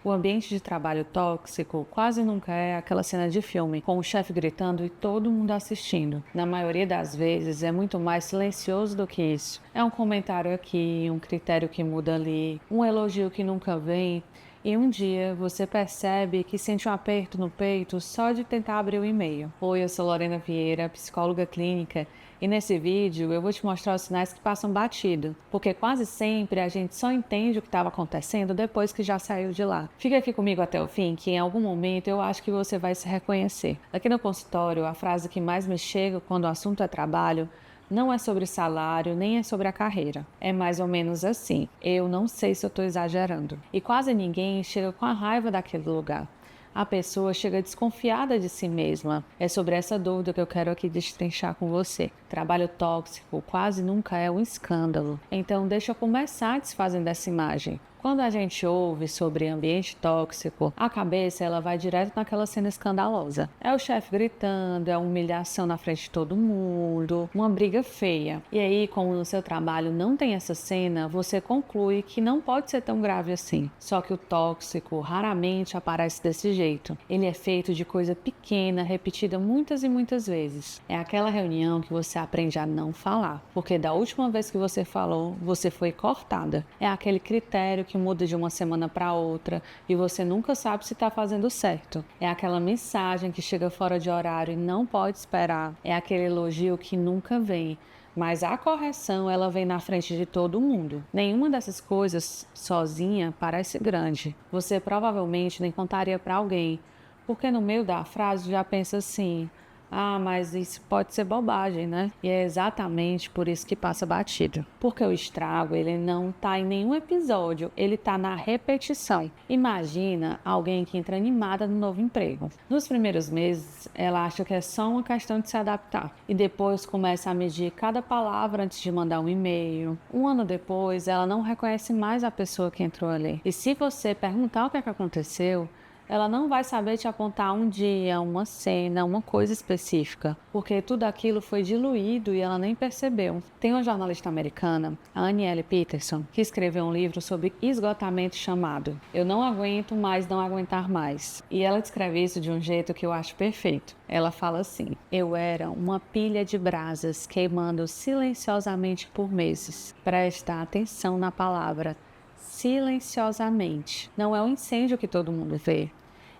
O ambiente de trabalho tóxico quase nunca é aquela cena de filme, com o chefe gritando e todo mundo assistindo. Na maioria das vezes é muito mais silencioso do que isso. É um comentário aqui, um critério que muda ali, um elogio que nunca vem. E um dia você percebe que sente um aperto no peito só de tentar abrir o e-mail. Oi, eu sou Lorena Vieira, psicóloga clínica, e nesse vídeo eu vou te mostrar os sinais que passam batido, porque quase sempre a gente só entende o que estava acontecendo depois que já saiu de lá. Fica aqui comigo até o fim, que em algum momento eu acho que você vai se reconhecer. Aqui no consultório, a frase que mais me chega quando o assunto é trabalho não é sobre salário, nem é sobre a carreira. É mais ou menos assim. Eu não sei se eu estou exagerando. E quase ninguém chega com a raiva daquele lugar. A pessoa chega desconfiada de si mesma. É sobre essa dúvida que eu quero aqui destrinchar com você. Trabalho tóxico quase nunca é um escândalo. Então deixa eu começar desfazendo essa imagem. Quando a gente ouve sobre ambiente tóxico, a cabeça ela vai direto naquela cena escandalosa. É o chefe gritando, é uma humilhação na frente de todo mundo, uma briga feia. E aí, como no seu trabalho não tem essa cena, você conclui que não pode ser tão grave assim. Só que o tóxico raramente aparece desse jeito. Ele é feito de coisa pequena, repetida muitas e muitas vezes. É aquela reunião que você aprende a não falar, porque da última vez que você falou, você foi cortada. É aquele critério que muda de uma semana para outra e você nunca sabe se está fazendo certo. É aquela mensagem que chega fora de horário e não pode esperar. É aquele elogio que nunca vem. Mas a correção, ela vem na frente de todo mundo. Nenhuma dessas coisas sozinha parece grande. Você provavelmente nem contaria para alguém, porque no meio da frase já pensa assim: ah, mas isso pode ser bobagem, né? E é exatamente por isso que passa batido. Porque o estrago, ele não tá em nenhum episódio, ele tá na repetição. Imagina alguém que entra animada no novo emprego. Nos primeiros meses, ela acha que é só uma questão de se adaptar. E depois começa a medir cada palavra antes de mandar um e-mail. Um ano depois, ela não reconhece mais a pessoa que entrou ali. E se você perguntar o que é que aconteceu, ela não vai saber te apontar um dia, uma cena, uma coisa específica, porque tudo aquilo foi diluído e ela nem percebeu. Tem uma jornalista americana, a Anielle Peterson, que escreveu um livro sobre esgotamento chamado Eu Não Aguento Mais Não Aguentar Mais. E ela descreve isso de um jeito que eu acho perfeito. Ela fala assim: eu era uma pilha de brasas queimando silenciosamente por meses. Presta atenção na palavra silenciosamente. Não é um incêndio que todo mundo vê.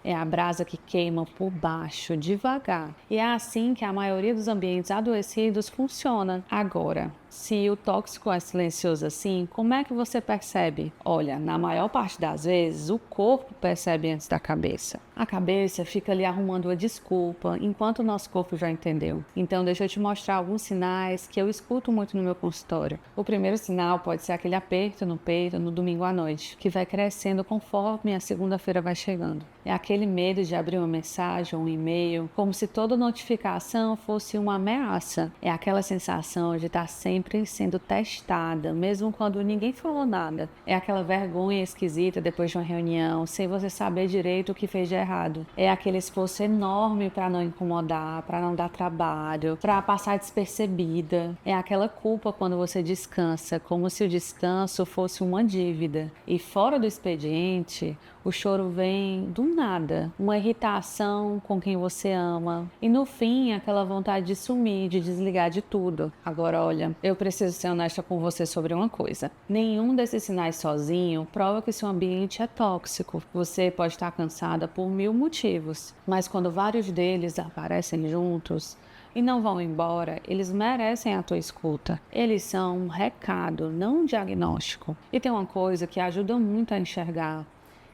É a brasa que queima por baixo, devagar. E é assim que a maioria dos ambientes adoecidos funciona. Agora, se o tóxico é silencioso assim, como é que você percebe? Olha, na maior parte das vezes, o corpo percebe antes da cabeça. A cabeça fica ali arrumando uma desculpa, enquanto o nosso corpo já entendeu. Então, deixa eu te mostrar alguns sinais que eu escuto muito no meu consultório. O primeiro sinal pode ser aquele aperto no peito no domingo à noite, que vai crescendo conforme a segunda-feira vai chegando. É aquele medo de abrir uma mensagem ou um e-mail, como se toda notificação fosse uma ameaça. É aquela sensação de estar sempre sendo testada, mesmo quando ninguém falou nada. É aquela vergonha esquisita depois de uma reunião, sem você saber direito o que fez de errado. É aquele esforço enorme para não incomodar, para não dar trabalho, para passar despercebida. É aquela culpa quando você descansa, como se o descanso fosse uma dívida. E fora do expediente, o choro vem do nada, uma irritação com quem você ama. E no fim, aquela vontade de sumir, de desligar de tudo. Agora, olha, eu preciso ser honesta com você sobre uma coisa. Nenhum desses sinais sozinho prova que seu ambiente é tóxico. Você pode estar cansada por mil motivos, mas quando vários deles aparecem juntos e não vão embora, eles merecem a tua escuta. Eles são um recado, não um diagnóstico. E tem uma coisa que ajuda muito a enxergar,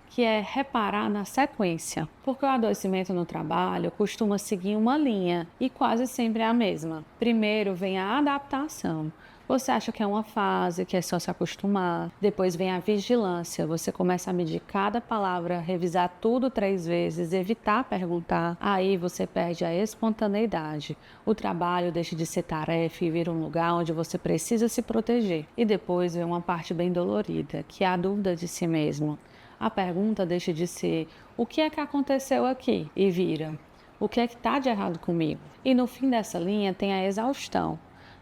que é reparar na sequência, porque o adoecimento no trabalho costuma seguir uma linha e quase sempre é a mesma. Primeiro vem a adaptação. Você acha que é uma fase, que é só se acostumar. Depois vem a vigilância. Você começa a medir cada palavra, revisar tudo 3 vezes, evitar perguntar. Aí você perde a espontaneidade. O trabalho deixa de ser tarefa e vira um lugar onde você precisa se proteger. E depois vem uma parte bem dolorida, que é a dúvida de si mesmo. A pergunta deixa de ser o que é que aconteceu aqui e vira o que é que está de errado comigo. E no fim dessa linha tem a exaustão.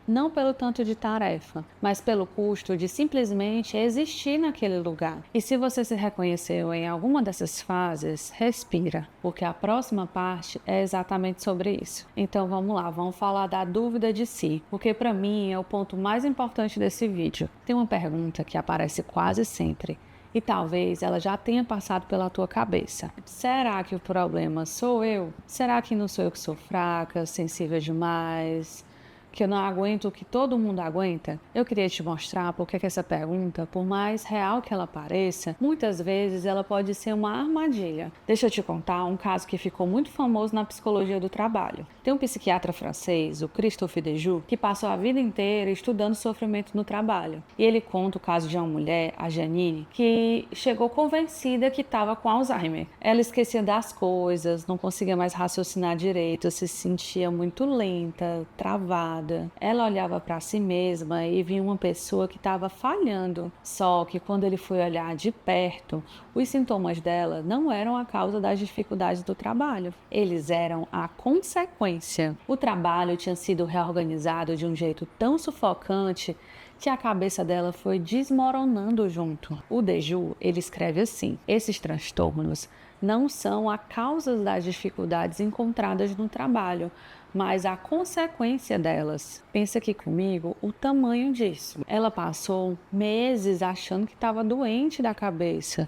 não pelo tanto de tarefa, mas pelo custo de simplesmente existir naquele lugar. E se você se reconheceu em alguma dessas fases, respira, porque a próxima parte é exatamente sobre isso. Então vamos lá, vamos falar da dúvida de si, porque para mim é o ponto mais importante desse vídeo. Tem uma pergunta que aparece quase sempre. E talvez ela já tenha passado pela tua cabeça. Será que o problema sou eu? Será que não sou eu que sou fraca, sensível demais? Que eu não aguento o que todo mundo aguenta? Eu queria te mostrar porque que essa pergunta, por mais real que ela pareça, muitas vezes ela pode ser uma armadilha. Deixa eu te contar um caso que ficou muito famoso na psicologia do trabalho. Tem um psiquiatra francês, o Christophe Dejoux, que passou a vida inteira estudando sofrimento no trabalho. E ele conta o caso de uma mulher, a Janine, que chegou convencida que estava com Alzheimer. Ela esquecia das coisas, não conseguia mais raciocinar direito, se sentia muito lenta, travada. Ela olhava para si mesma e via uma pessoa que estava falhando. Só que quando ele foi olhar de perto, os sintomas dela não eram a causa das dificuldades do trabalho. Eles eram a consequência. O trabalho tinha sido reorganizado de um jeito tão sufocante que a cabeça dela foi desmoronando junto. O Dejoux, ele escreve assim: esses transtornos não são a causa das dificuldades encontradas no trabalho, mas a consequência delas. Pensa aqui comigo o tamanho disso. Ela passou meses achando que estava doente da cabeça,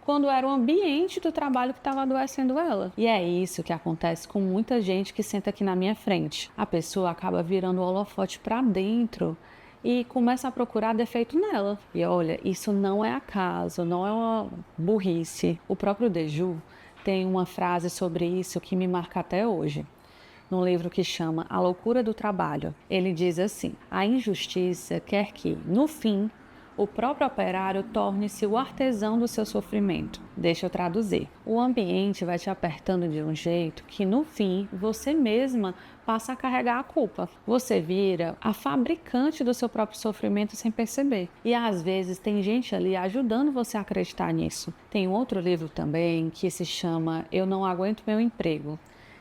quando era o ambiente do trabalho que estava adoecendo ela. E é isso que acontece com muita gente que senta aqui na minha frente. A pessoa acaba virando o holofote para dentro e começa a procurar defeito nela. E olha, isso não é acaso, não é uma burrice. O próprio Dejoux tem uma frase sobre isso que me marca até hoje, num livro que chama A Loucura do Trabalho. Ele diz assim: a injustiça quer que, no fim, o próprio operário torne-se o artesão do seu sofrimento. Deixa eu traduzir. O ambiente vai te apertando de um jeito que, no fim, você mesma passa a carregar a culpa. Você vira a fabricante do seu próprio sofrimento sem perceber. E às vezes tem gente ali ajudando você a acreditar nisso. Tem um outro livro também que se chama Eu Não Aguento Meu Emprego,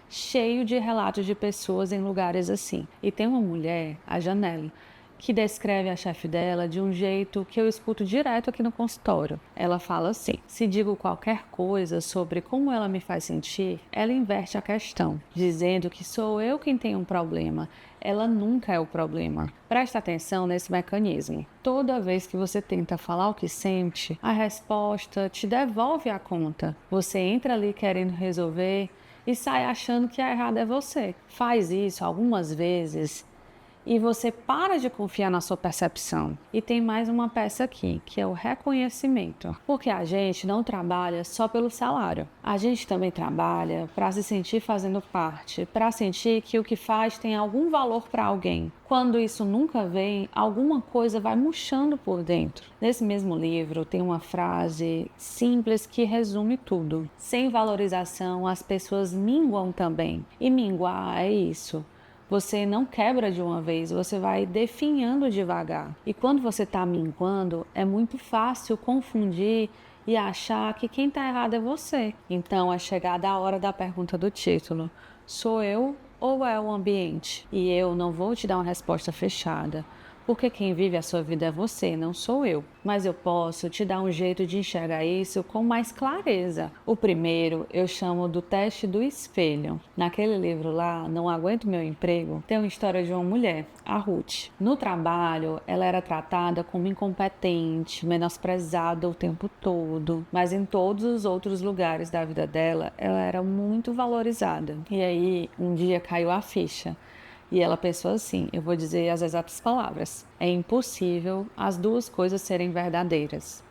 cheio de relatos de pessoas em lugares assim. E tem uma mulher, a Janelle, que descreve a chefe dela de um jeito que eu escuto direto aqui no consultório. Ela fala assim: se digo qualquer coisa sobre como ela me faz sentir, ela inverte a questão, dizendo que sou eu quem tem um problema. Ela nunca é o problema. Presta atenção nesse mecanismo. Toda vez que você tenta falar o que sente, a resposta te devolve a conta. Você entra ali querendo resolver e sai achando que a errada é você. Faz isso algumas vezes e você para de confiar na sua percepção. E tem mais uma peça aqui, que é o reconhecimento. Porque a gente não trabalha só pelo salário. A gente também trabalha para se sentir fazendo parte, para sentir que o que faz tem algum valor para alguém. Quando isso nunca vem, alguma coisa vai murchando por dentro. Nesse mesmo livro tem uma frase simples que resume tudo: sem valorização, as pessoas minguam também. E minguar é isso. Você não quebra de uma vez, você vai definhando devagar. E quando você está minguando, é muito fácil confundir e achar que quem está errado é você. Então é chegada a hora da pergunta do título: sou eu ou é o ambiente? E eu não vou te dar uma resposta fechada, porque quem vive a sua vida é você, não sou eu. Mas eu posso te dar um jeito de enxergar isso com mais clareza. O primeiro eu chamo do teste do espelho. Naquele livro lá, Não Aguento Meu Emprego, tem uma história de uma mulher, a Ruth. No trabalho, ela era tratada como incompetente, menosprezada o tempo todo, mas em todos os outros lugares da vida dela, ela era muito valorizada. E aí, um dia caiu a ficha. E ela pensou assim, eu vou dizer as exatas palavras: é impossível as duas coisas serem verdadeiras.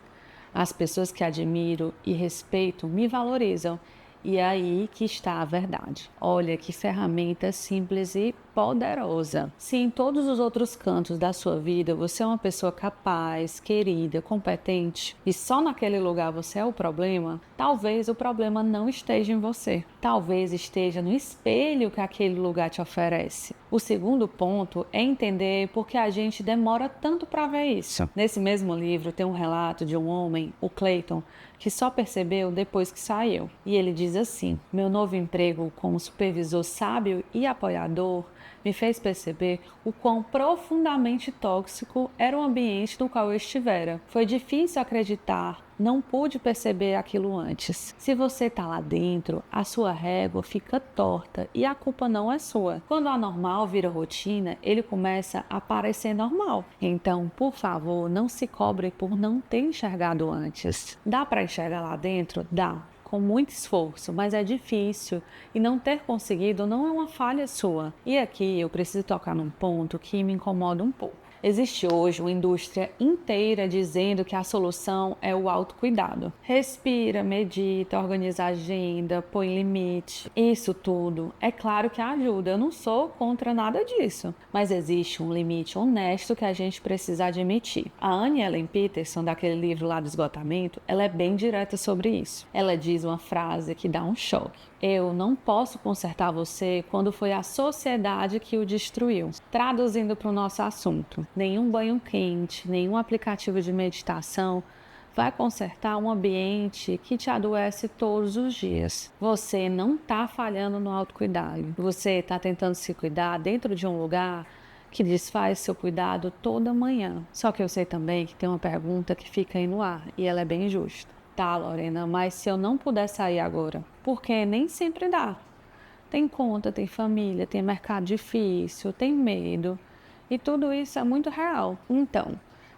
As pessoas que admiro e respeito me valorizam, e é aí que está a verdade. Olha que ferramenta simples e poderosa. Se em todos os outros cantos da sua vida você é uma pessoa capaz, querida, competente, e só naquele lugar você é o problema, talvez o problema não esteja em você. Talvez esteja no espelho que aquele lugar te oferece. O segundo ponto é entender por que a gente demora tanto para ver isso. Nesse mesmo livro tem um relato de um homem, o Clayton, que só percebeu depois que saiu. E ele diz assim: meu novo emprego como supervisor sábio e apoiador me fez perceber o quão profundamente tóxico era o ambiente no qual eu estivera. Foi difícil acreditar, não pude perceber aquilo antes. Se você está lá dentro, a sua régua fica torta e a culpa não é sua. Quando o anormal vira rotina, ele começa a parecer normal. Então, por favor, não se cobre por não ter enxergado antes. Dá para enxergar lá dentro? Dá. Com muito esforço, mas é difícil e não ter conseguido não é uma falha sua. E aqui eu preciso tocar num ponto que me incomoda um pouco. Existe hoje uma indústria inteira dizendo que a solução é o autocuidado. Respira, medita, organiza a agenda, põe limite. Isso tudo é claro que ajuda, eu não sou contra nada disso. Mas existe um limite honesto que a gente precisa admitir. A Anne Ellen Peterson, daquele livro lá do esgotamento, ela é bem direta sobre isso. Ela diz uma frase que dá um choque. Eu não posso consertar você quando foi a sociedade que o destruiu. Traduzindo para o nosso assunto, nenhum banho quente, nenhum aplicativo de meditação vai consertar um ambiente que te adoece todos os dias. Você não está falhando no autocuidado. Você está tentando se cuidar dentro de um lugar que desfaz seu cuidado toda manhã. Só que eu sei também que tem uma pergunta que fica aí no ar e ela é bem justa. Tá, Lorena, mas se eu não puder sair agora? Porque nem sempre dá. Tem conta, tem família, tem mercado difícil, tem medo. E tudo isso é muito real. Então,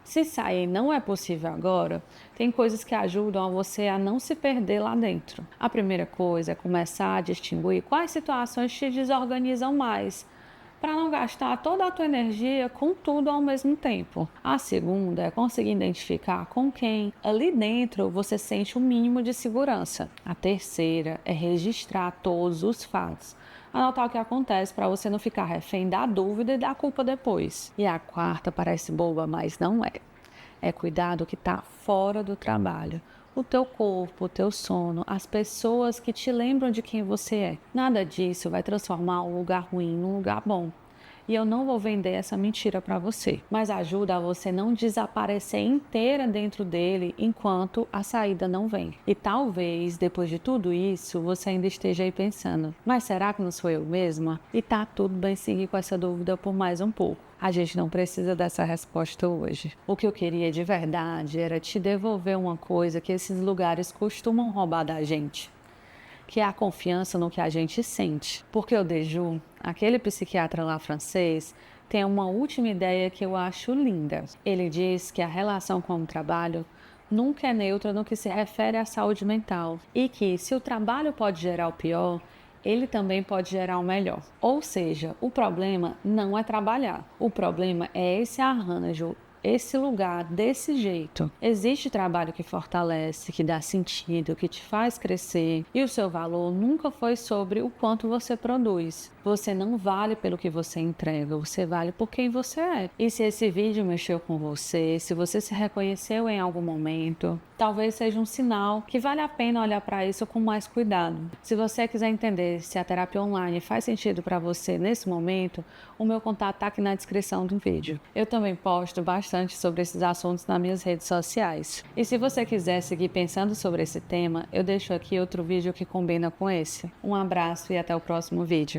se sair não é possível agora, tem coisas que ajudam a você a não se perder lá dentro. A primeira coisa é começar a distinguir quais situações te desorganizam mais, para não gastar toda a tua energia com tudo ao mesmo tempo. A segunda é conseguir identificar com quem ali dentro você sente o mínimo de segurança. A terceira é registrar todos os fatos. Anotar o que acontece para você não ficar refém da dúvida e da culpa depois. E a quarta parece boba, mas não é. É cuidar do que está fora do trabalho. O teu corpo, o teu sono, as pessoas que te lembram de quem você é. Nada disso vai transformar um lugar ruim num lugar bom. E eu não vou vender essa mentira para você, mas ajuda a você não desaparecer inteira dentro dele enquanto a saída não vem. E talvez, depois de tudo isso, você ainda esteja aí pensando, mas será que não sou eu mesma? E tá tudo bem seguir com essa dúvida por mais um pouco. A gente não precisa dessa resposta hoje. O que eu queria de verdade era te devolver uma coisa que esses lugares costumam roubar da gente, que é a confiança no que a gente sente. Porque o Deju, aquele psiquiatra lá francês, tem uma última ideia que eu acho linda. Ele diz que a relação com o trabalho nunca é neutra no que se refere à saúde mental e que, se o trabalho pode gerar o pior, ele também pode gerar o melhor. Ou seja, o problema não é trabalhar, o problema é esse arranjo, esse lugar desse jeito. Existe trabalho que fortalece, que dá sentido, que te faz crescer, e o seu valor nunca foi sobre o quanto você produz. Você não vale pelo que você entrega, você vale por quem você é. E se esse vídeo mexeu com você, se você se reconheceu em algum momento, talvez seja um sinal que vale a pena olhar para isso com mais cuidado. Se você quiser entender se a terapia online faz sentido para você nesse momento, o meu contato está aqui na descrição do vídeo. Eu também posto bastante sobre esses assuntos nas minhas redes sociais. E se você quiser seguir pensando sobre esse tema, eu deixo aqui outro vídeo que combina com esse. Um abraço e até o próximo vídeo.